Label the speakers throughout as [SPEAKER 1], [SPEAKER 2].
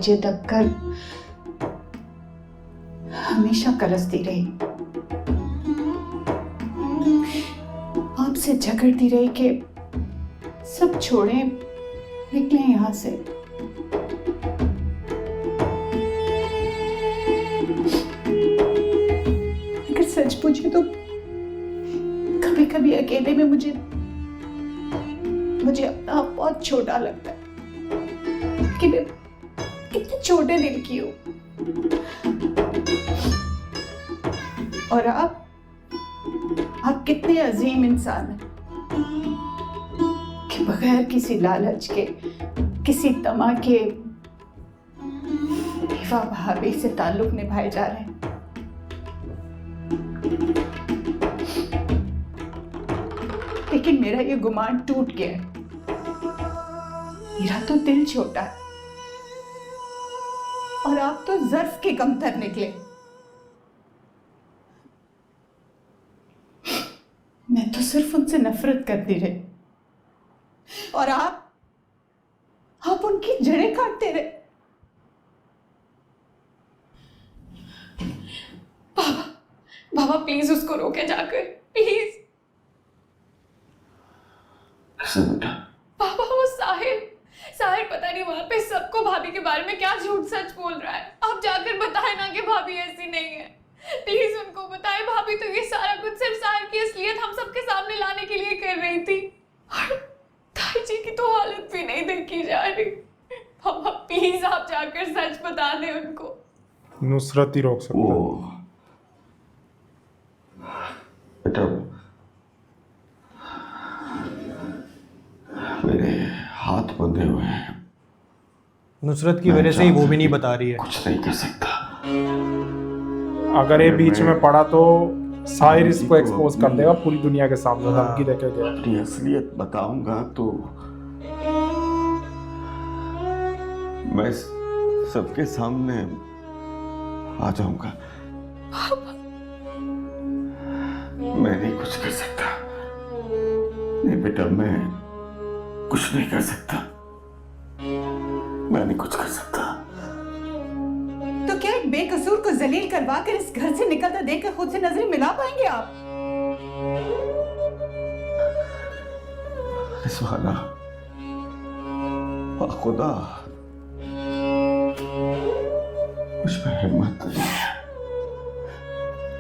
[SPEAKER 1] मुझे दबकर हमेशा करसती रही, आपसे झगड़ती रही कि सब छोड़े, निकले यहां से। अगर सच पूछे तो कभी कभी अकेले में मुझे अपना आप बहुत छोटा लगता है कि मैं कितने छोटे दिल की हूं। और आप कितने अजीम इंसान हैं कि बगैर किसी लालच के, किसी तमा के बेवा भाभी से ताल्लुक निभाए जा रहे हैं। लेकिन मेरा ये गुमान टूट गया है। मेरा तो दिल छोटा है और आप तो ज़र्फ के कमतर निकले। मैं तो सिर्फ उनसे नफरत करती रही और आप उनकी जड़ें काटते रहे। बाबा प्लीज उसको रोके जाकर, प्लीज।
[SPEAKER 2] बेटा
[SPEAKER 1] बाबा वो साहिल पता नहीं वहां पे सबको भाभी के बारे में क्या झूठ सच बोल रहा है। आप जाकर बताएं ना कि भाभी ऐसी नहीं है, प्लीज उनको बताएं। भाभी तो ये सारा कुछ सिर्फ साहिल की असलियत हम सबके सामने लाने के लिए कर रही थी और ताई जी की तो हालत भी नहीं देखी जा रही। बाबा प्लीज आप जाकर सच बता दें उनको।
[SPEAKER 3] नुसरत ही रोक सकता है।
[SPEAKER 2] बेटा मेरे हाथ बंधे हुए हैं,
[SPEAKER 4] नुसरत की वजह से ही वो भी नहीं बता रही है।
[SPEAKER 2] कुछ नहीं कर सकता।
[SPEAKER 3] अगर ये बीच में पड़ा तो साहिर इसको एक्सपोज कर देगा पूरी दुनिया के सामने, धमकी देके गया।
[SPEAKER 2] अपनी असलियत बताऊंगा तो मैं सबके सामने आ जाऊंगा। मैं नहीं कुछ कर सकता। नहीं बेटा मैं कुछ नहीं कर सकता। मैं नहीं कुछ कर सकता।
[SPEAKER 1] तो क्या एक बेकसूर को जलील करवा कर इस घर से निकलता देखकर खुद से नजरें मिला पाएंगे आप?
[SPEAKER 2] रिजवाना खुदा मुझ में हिम्मत नहीं है।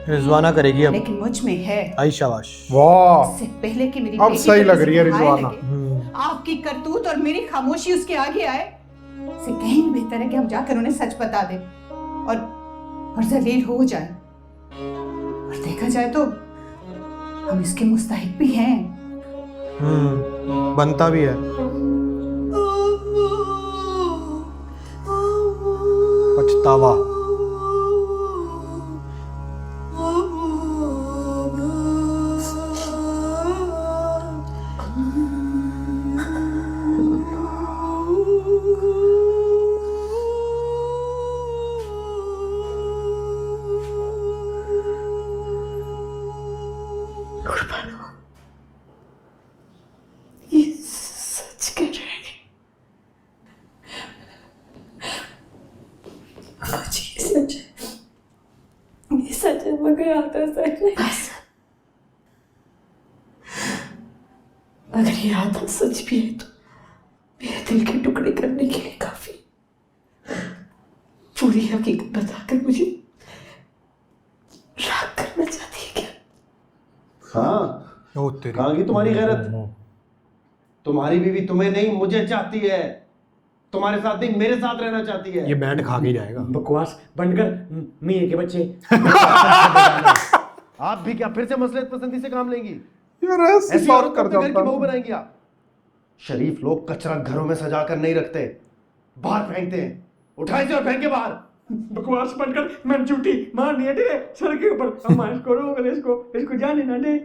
[SPEAKER 4] रिजवाना करेगी अब।
[SPEAKER 1] लेकिन मुझ में है।
[SPEAKER 4] आई शाबाश।
[SPEAKER 3] वाह
[SPEAKER 1] इससे पहले कि मेरी
[SPEAKER 3] अब
[SPEAKER 1] बेटी
[SPEAKER 3] सही
[SPEAKER 1] को
[SPEAKER 3] लग रही है
[SPEAKER 1] किसी को हाय
[SPEAKER 3] रिजवाना।
[SPEAKER 1] लगे, आपकी करतूत और मेरी खामोशी उसके आगे आए, इससे कहीं बेहतर है कि हम जाकर उन्हें सच बता दें और जलील हो जाए। और देखा जाए तो हम इसके मुस्तहिक भी हैं।
[SPEAKER 4] बनता भी है। पछतावा।
[SPEAKER 1] ये सच कह रहे हैं। मुझे ये सच है मगर आता सच नहीं। अगर ये आता सच भी है तो मेरे दिल के टुकड़े करने के लिए काफी। पूरी हकीकत बताकर मुझे राख करना चाहती है क्या?
[SPEAKER 2] हाँ कहाँ की तुम्हारी गैरत? तुम्हारी बीवी तुम्हें नहीं मुझे चाहती है, तुम्हारे साथ नहीं मेरे साथ रहना चाहती है।
[SPEAKER 4] ये बैंड खा के जाएगा।
[SPEAKER 5] बकवास बंद कर मियां के बच्चे।
[SPEAKER 2] आप भी क्या फिर से मसलियत पसंदी से काम लेंगी?
[SPEAKER 3] यार
[SPEAKER 2] ऐसी
[SPEAKER 3] बात
[SPEAKER 2] औरत को
[SPEAKER 3] कर
[SPEAKER 2] अपने घर की
[SPEAKER 3] जाता
[SPEAKER 2] बहू बनाएंगी आप? शरीफ लोग कचरा घरों में सजा कर नहीं रखते, बाहर फेंकते हैं। उठाए से और फेंके बाहर।
[SPEAKER 5] बकवास बंद कर, मैं झूठी मार नहीं हटे सर के ऊपर। अम्मा इसको रोक ले, इसको जाने ना दे।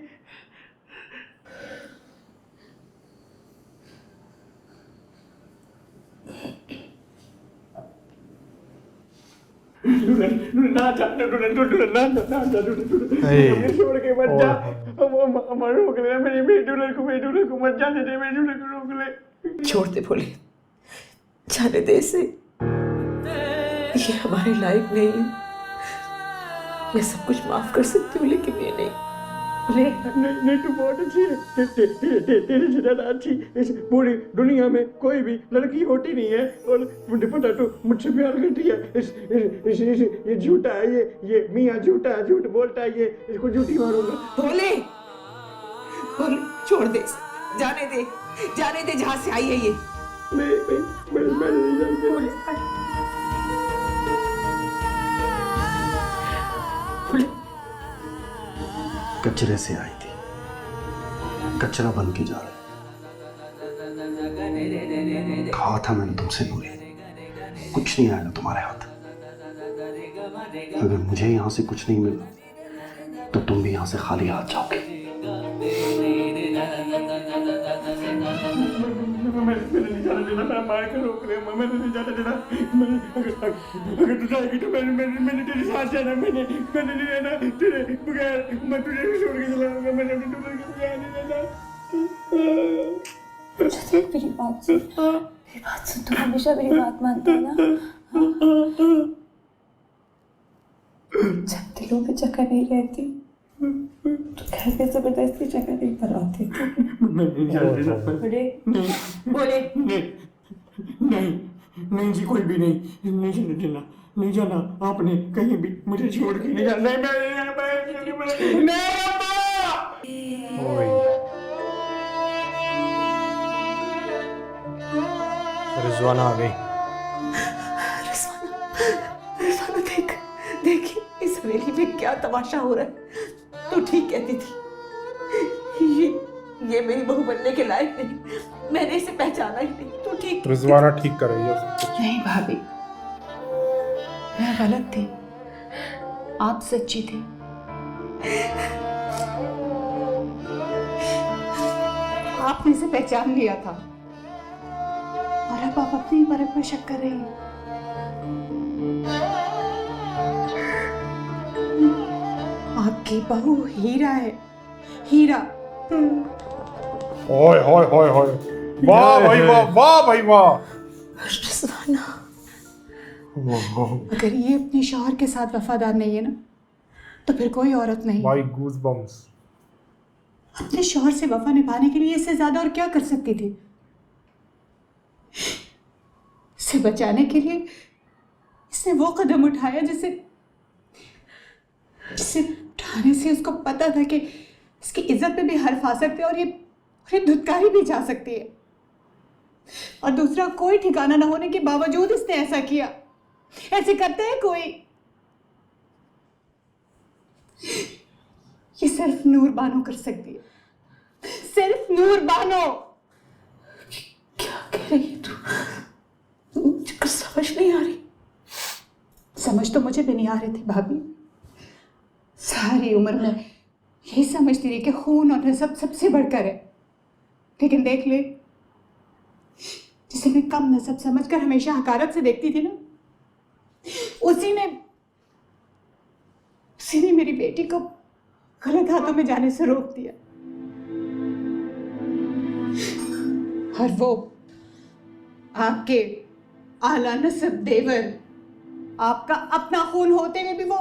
[SPEAKER 5] ना छोड़ के मत जा। अम्मा रोक ले मेरी डुलर को मत जाने दे। मेरे डुलर को रोक ले।
[SPEAKER 1] छोड़ दे बोले, जाने दे इसे।
[SPEAKER 6] ये हमारे लायक नहीं है। मैं सब कुछ माफ कर सकती हूँ लेकिन ये नहीं।
[SPEAKER 5] नहीं तू बहुत अच्छी है। तेरे से ज्यादा अच्छी इस पूरी दुनिया में कोई भी लड़की होती नहीं है। और मुझे पता तू मुझसे प्यार करती है। ये झूठा है, ये मियाँ झूठा है, झूठ बोलता है, ये इसको झूठी मारूंगा।
[SPEAKER 6] भोले भोले छोड़ दे, जाने दे जहाँ से आई है ये।
[SPEAKER 5] मैं नहीं जानती।
[SPEAKER 6] भोले
[SPEAKER 2] कचरे से आई थी, कचरा बन के जा रहा है। कहा था मैंने तुमसे नूरी, कुछ नहीं आएगा तुम्हारे हाथ। अगर मुझे यहाँ से कुछ नहीं मिला तो तुम भी यहाँ से खाली हाथ जाओगे।
[SPEAKER 5] मैंने नहीं जाने देना, मैं मार के रोक रहे हैं। मैंने नहीं जाने देना। अगर तू जाएगी तो मैंने तेरे साथ जाना। मैंने नहीं रहना तेरे बगैर। मैं तुझे भी छोड़ के चला जाऊंगा। मैंने अपने दूल्हे के बगैर नहीं रहना।
[SPEAKER 1] मेरी बात सुन, तू हमेशा मेरी बात मानता है ना। जब दिलों में जगह नहीं रहती तो घर पे जबरदस्ती जगह नहीं बनाते।
[SPEAKER 5] मैं नहीं जाने देना।
[SPEAKER 6] बोले
[SPEAKER 5] नहीं जी, कोई भी नहीं जाने देना। नहीं जाना आपने कहीं भी, मुझे छोड़ के नहीं जाना। नहीं मैं
[SPEAKER 4] रिजवाना आ गई।
[SPEAKER 6] रिजवाना देखी इस हवेली में क्या तमाशा हो रहा है। तू ठीक कहती थी, ये मेरी बहू बनने के लायक नहीं। मैंने इसे पहचाना ही नहीं। तू ठीक
[SPEAKER 3] रिजवाना ठीक कर रही है सब कुछ।
[SPEAKER 1] नहीं भाभी, मैं गलत थी, आप सच्ची थी।
[SPEAKER 7] आपने इसे पहचान लिया था और अब आप अपनी परख में शक कर रही हैं। आपकी बहू हीरा है, हीरा।
[SPEAKER 3] ओए होए होए होए, वाह भाई वाह, वाह भाई वाह।
[SPEAKER 7] रिजवाना, अगर ये अपने शौहर के साथ वफादार नहीं है ना तो फिर कोई औरत नहीं।
[SPEAKER 3] भाई गूज बम्स।
[SPEAKER 7] अपने शौहर से वफा निभाने के लिए इससे ज्यादा और क्या कर सकती थी। इसे बचाने के लिए इसने वो कदम उठाया जिसे उठाने से उसको पता था कि इसकी इज्जत पे भी हर्फ आ सकते हैं और ये धुतकारी भी जा सकती है। और दूसरा, कोई ठिकाना ना होने के बावजूद इसने ऐसा किया। ऐसे करते हैं कोई? ये सिर्फ नूर बानो कर सकती है, सिर्फ नूर बानो।
[SPEAKER 6] क्या कह रही है तू? मुझे कुछ समझ नहीं आ रही।
[SPEAKER 7] समझ तो मुझे भी नहीं आ रही थी भाभी। सारी उम्र में यही समझती रही कि खून और नसब सबसे बढ़कर है। लेकिन देख ले, जिसे मैं कम नसब समझकर हमेशा हकारत से देखती थी ना, उसी ने मेरी बेटी को गलत हाथों में जाने से रोक दिया। और वो आपके आला नसब देवर, आपका अपना खून होते हुए भी वो